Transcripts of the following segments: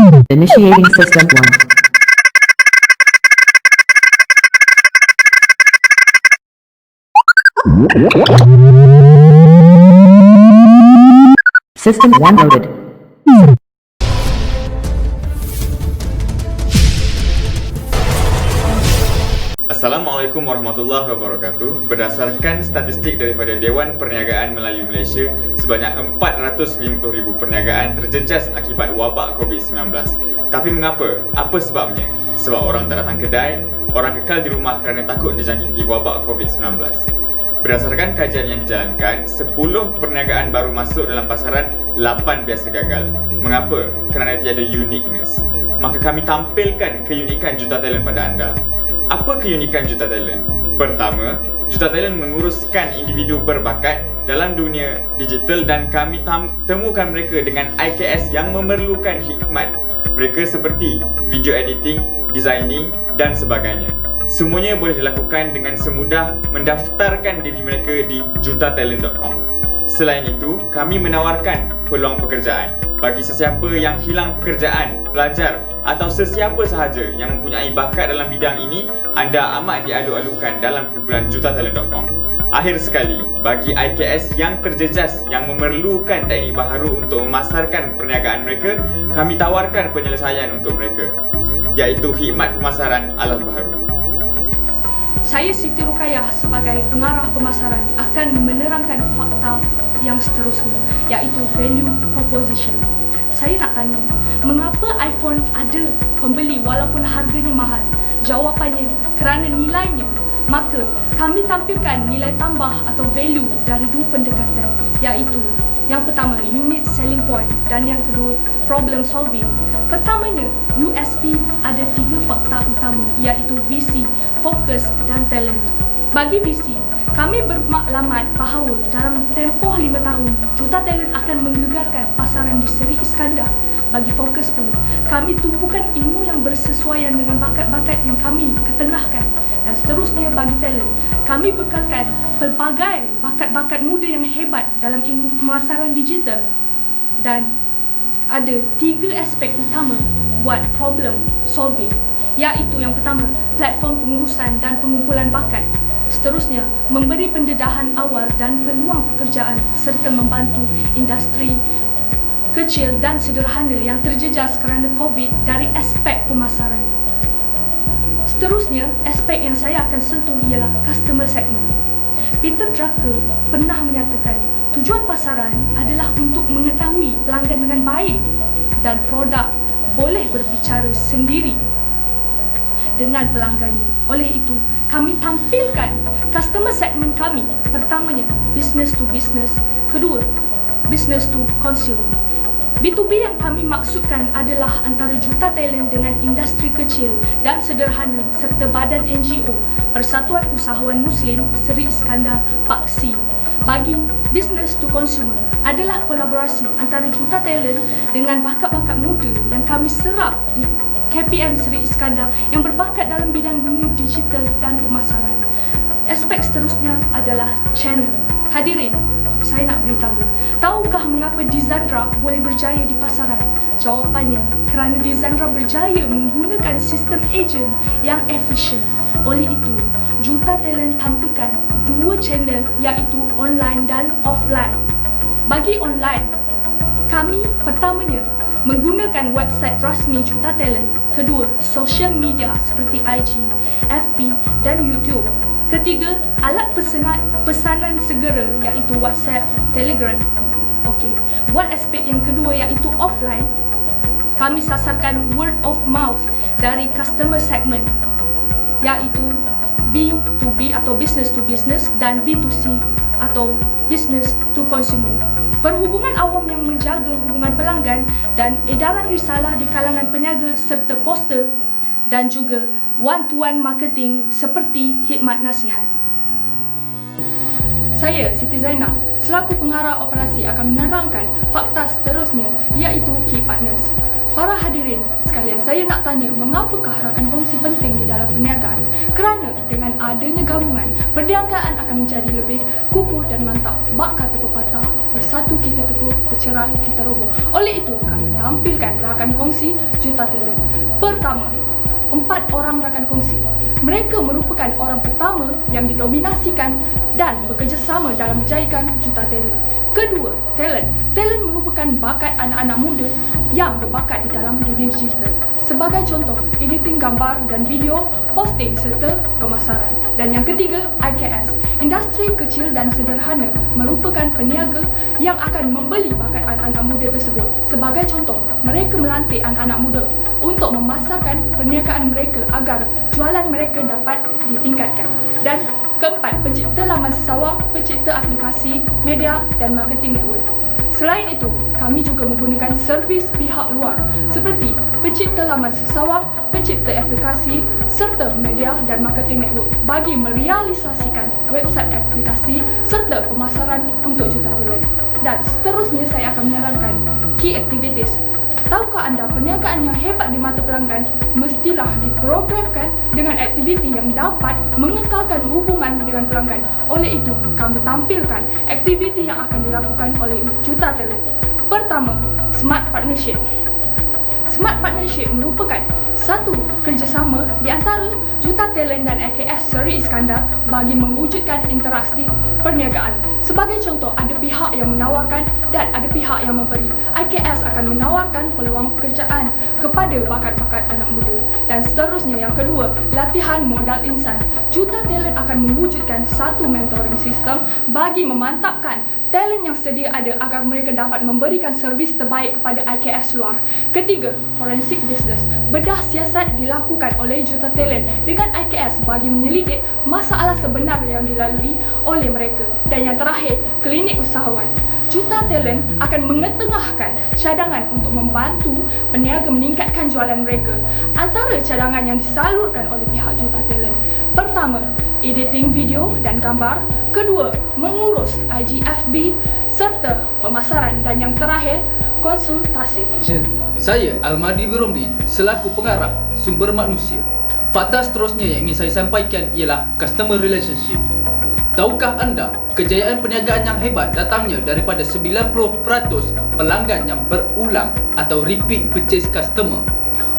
Initiating System 1. System 1 loaded. Assalamualaikum warahmatullahi wabarakatuh. Berdasarkan statistik daripada Dewan Perniagaan Melayu Malaysia, sebanyak 450,000 perniagaan terjejas akibat wabak COVID-19. Tapi mengapa? Apa sebabnya? Sebab orang tak datang kedai, orang kekal di rumah kerana takut dijangkiti wabak COVID-19. Berdasarkan kajian yang dijalankan, 10 perniagaan baru masuk dalam pasaran, 8 biasa gagal. Mengapa? Kerana tiada uniqueness. Maka kami tampilkan keunikan Juta Talent pada anda. Apa keunikan Juta Talent? Pertama, Juta Talent menguruskan individu berbakat dalam dunia digital dan kami temukan mereka dengan IKS yang memerlukan hikmat. Mereka seperti video editing, designing dan sebagainya. Semuanya boleh dilakukan dengan semudah mendaftarkan diri mereka di jutatalent.com. Selain itu, kami menawarkan peluang pekerjaan bagi sesiapa yang hilang pekerjaan, pelajar atau sesiapa sahaja yang mempunyai bakat dalam bidang ini. Anda amat dialu-alukan dalam kumpulan jutatalent.com. Akhir sekali, bagi IKS yang terjejas yang memerlukan teknik baharu untuk memasarkan perniagaan mereka, kami tawarkan penyelesaian untuk mereka, iaitu khidmat pemasaran alat baharu. Saya Siti Rukayah sebagai pengarah pemasaran akan menerangkan fakta yang seterusnya, iaitu value proposition. Saya nak tanya, mengapa iPhone ada pembeli walaupun harganya mahal? Jawapannya, kerana nilainya. Maka, kami tampilkan nilai tambah atau value dari dua pendekatan, iaitu yang pertama, unique selling point, dan yang kedua, problem solving. Pertamanya, USP ada 3 fakta utama, iaitu visi, fokus dan talent. Bagi visi, kami bermaklumat bahawa dalam tempoh 5 tahun, Juta Talent akan menggegarkan pasaran di Seri Iskandar. Bagi fokus pula, kami tumpukan ilmu yang bersesuaian dengan bakat-bakat yang kami ketengahkan. Dan seterusnya bagi talent, kami bekalkan pelbagai bakat-bakat muda yang hebat dalam ilmu pemasaran digital. Dan ada 3 aspek utama buat problem solving, iaitu yang pertama, platform pengurusan dan pengumpulan bakat. Seterusnya, memberi pendedahan awal dan peluang pekerjaan serta membantu industri kecil dan sederhana yang terjejas kerana COVID dari aspek pemasaran. Seterusnya, aspek yang saya akan sentuh ialah customer segment. Peter Drucker pernah menyatakan tujuan pasaran adalah untuk mengetahui pelanggan dengan baik dan produk boleh berbicara sendiri dengan pelanggannya. Oleh itu, kami tampilkan customer segment kami. Pertamanya, business to business. Kedua, business to consumer. B2B yang kami maksudkan adalah antara Juta Talent dengan industri kecil dan sederhana serta badan NGO, Persatuan Usahawan Muslim Seri Iskandar Paksi. Bagi business to consumer adalah kolaborasi antara Juta Talent dengan bakat-bakat muda yang kami serap di KPM Seri Iskandar yang berbakat dalam bidang dunia digital dan pemasaran. Aspek seterusnya adalah channel. Hadirin, saya nak beritahu, tahukah mengapa Dizandra boleh berjaya di pasaran? Jawapannya, kerana Dizandra berjaya menggunakan sistem ejen yang efisien. Oleh itu, Juta Talent tampilkan 2 channel, iaitu online dan offline. Bagi online, kami pertamanya menggunakan website rasmi Juta Talent. Kedua, social media seperti IG, FB dan YouTube. Ketiga, alat pesanan segera iaitu WhatsApp, Telegram. Okey, buat aspek yang kedua iaitu offline, kami sasarkan word of mouth dari customer segment, iaitu B2B atau business to business dan B2C atau business to consumer. Perhubungan awam yang menjaga hubungan pelanggan dan edaran risalah di kalangan peniaga serta poster dan juga one-to-one marketing seperti khidmat nasihat. Saya, Siti Zainab, selaku pengarah operasi akan menerangkan fakta seterusnya, iaitu key partners. Para hadirin sekalian, saya nak tanya, mengapakah rakan kongsi penting di dalam perniagaan? Kerana dengan adanya gabungan, perniagaan akan menjadi lebih kukuh dan mantap. Bak kata pepatah, bersatu kita teguh, bercerai kita roboh. Oleh itu, kami tampilkan rakan kongsi Juta Talent. Pertama, 4 orang rakan kongsi. Mereka merupakan orang pertama yang didominasikan dan bekerjasama dalam menjadikan Juta Talent. Kedua, talent. Talent merupakan bakat anak-anak muda yang berbakat di dalam dunia digital. Sebagai contoh, editing gambar dan video, posting serta pemasaran. Dan yang ketiga, IKS. Industri kecil dan sederhana merupakan peniaga yang akan membeli bakat anak-anak muda tersebut. Sebagai contoh, mereka melantik anak-anak muda untuk memasarkan perniagaan mereka agar jualan mereka dapat ditingkatkan. Dan keempat, pencipta laman sesawang, pencipta aplikasi, media dan marketing network. Selain itu, kami juga menggunakan servis pihak luar seperti pencipta laman sesawang, pencipta aplikasi serta media dan marketing network bagi merealisasikan website aplikasi serta pemasaran untuk Juta Talent. Dan seterusnya saya akan menerangkan key activities. Tahukah anda perniagaan yang hebat di mata pelanggan mestilah diprogramkan dengan aktiviti yang dapat mengekalkan hubungan dengan pelanggan. Oleh itu, kami tampilkan aktiviti yang akan dilakukan oleh Juta Talent. Pertama, Smart Partnership. Smart Partnership merupakan satu kerjasama di antara Juta Talent dan IKS Seri Iskandar bagi mewujudkan interaksi perniagaan. Sebagai contoh, ada pihak yang menawarkan dan ada pihak yang memberi. IKS akan menawarkan peluang pekerjaan kepada bakat-bakat anak muda. Dan seterusnya, yang kedua, latihan modal insan. Juta Talent akan mewujudkan satu mentoring system bagi memantapkan talent yang sedia ada agar mereka dapat memberikan servis terbaik kepada IKS luar. Ketiga, Forensic Business. Bedah siasat dilakukan oleh Juta Talent dengan IKS bagi menyelidik masalah sebenar yang dilalui oleh mereka. Dan yang terakhir, Klinik Usahawan. Juta Talent akan mengetengahkan cadangan untuk membantu peniaga meningkatkan jualan mereka. Antara cadangan yang disalurkan oleh pihak Juta Talent: pertama, editing video dan gambar. Kedua, mengurus IGFB serta pemasaran. Dan yang terakhir, konsultasi. Saya Almadi Biromli selaku pengarah sumber manusia. Fakta seterusnya yang ingin saya sampaikan ialah customer relationship. Tahukah anda, kejayaan perniagaan yang hebat datangnya daripada 90% pelanggan yang berulang atau repeat purchase customer.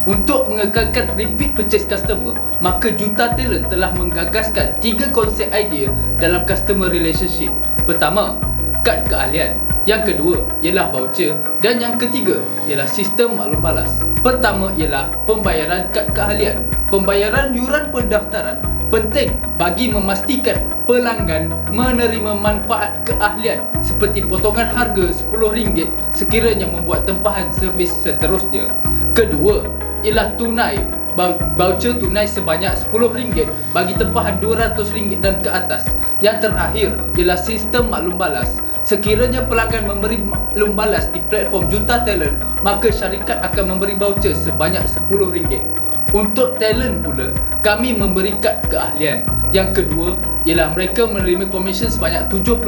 Untuk mengekalkan repeat purchase customer, maka Juta Talent telah menggagaskan 3 konsep idea dalam customer relationship. Pertama, kad keahlian. Yang kedua ialah voucher dan yang ketiga ialah sistem maklum balas. Pertama ialah pembayaran kad keahlian. Pembayaran yuran pendaftaran penting bagi memastikan pelanggan menerima manfaat keahlian seperti potongan harga RM10 sekiranya membuat tempahan servis seterusnya. Kedua ialah tunai. Voucher tunai sebanyak RM10 bagi tempahan RM200 dan ke atas. Yang terakhir ialah sistem maklum balas. Sekiranya pelanggan memberi maklum balas di platform Juta Talent, maka syarikat akan memberi voucher sebanyak RM10. Untuk talent pula, kami memberi kad keahlian. Yang kedua ialah mereka menerima komisen sebanyak 70%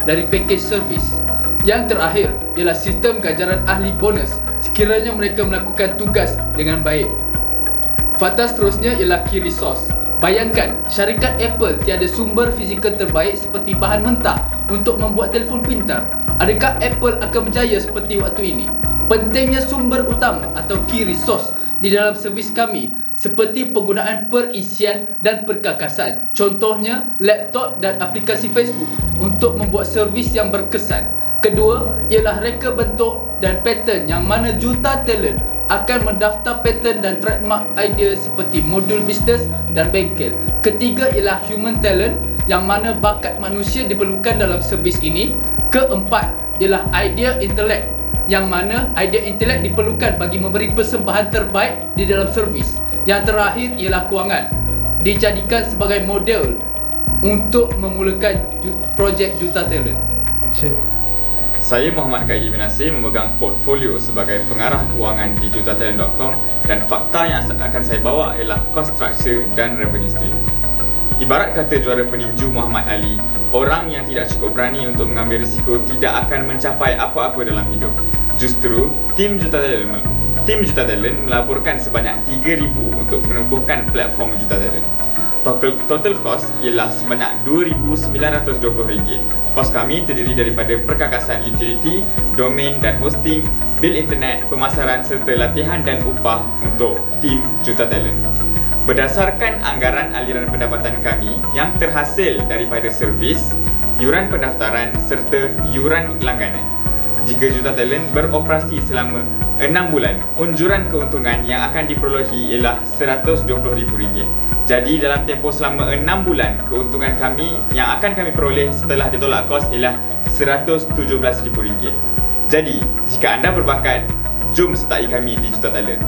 dari package servis. Yang terakhir ialah sistem ganjaran ahli bonus sekiranya mereka melakukan tugas dengan baik. Fakta seterusnya ialah key resource. Bayangkan, syarikat Apple tiada sumber fizikal terbaik seperti bahan mentah untuk membuat telefon pintar. Adakah Apple akan berjaya seperti waktu ini? Pentingnya sumber utama atau key resource di dalam servis kami seperti penggunaan perisian dan perkakasan. Contohnya, laptop dan aplikasi Facebook untuk membuat servis yang berkesan. Kedua ialah reka bentuk dan pattern yang mana Juta Talent akan mendaftar pattern dan trademark idea seperti modul bisnes dan bengkel. Ketiga ialah human talent yang mana bakat manusia diperlukan dalam servis ini. Keempat ialah idea intelek yang mana idea intelek diperlukan bagi memberi persembahan terbaik di dalam servis. Yang terakhir ialah kewangan, dijadikan sebagai model untuk memulakan projek Juta Talent. Saya Muhammad Qayyim bin Nasir memegang portfolio sebagai pengarah kewangan di jutatalent.com dan fakta yang akan saya bawa ialah cost structure dan revenue stream. Ibarat kata juara peninju Muhammad Ali, orang yang tidak cukup berani untuk mengambil risiko tidak akan mencapai apa-apa dalam hidup. Justru, tim Juta Talent melaburkan sebanyak 3,000 untuk menubuhkan platform Juta Talent. Total cost ialah sebanyak RM2,920. Kos kami terdiri daripada perkakasan utility, domain dan hosting, bil internet, pemasaran serta latihan dan upah untuk tim Juta Talent. Berdasarkan anggaran aliran pendapatan kami yang terhasil daripada servis, yuran pendaftaran serta yuran langganan. Jika Juta Talent beroperasi selama 6 bulan, unjuran keuntungan yang akan diperolehi ialah RM120,000. Jadi dalam tempoh selama 6 bulan, keuntungan kami yang akan kami peroleh setelah ditolak kos ialah RM117,000. Jadi, jika anda berbakat, jom sertai kami di Juta Talent.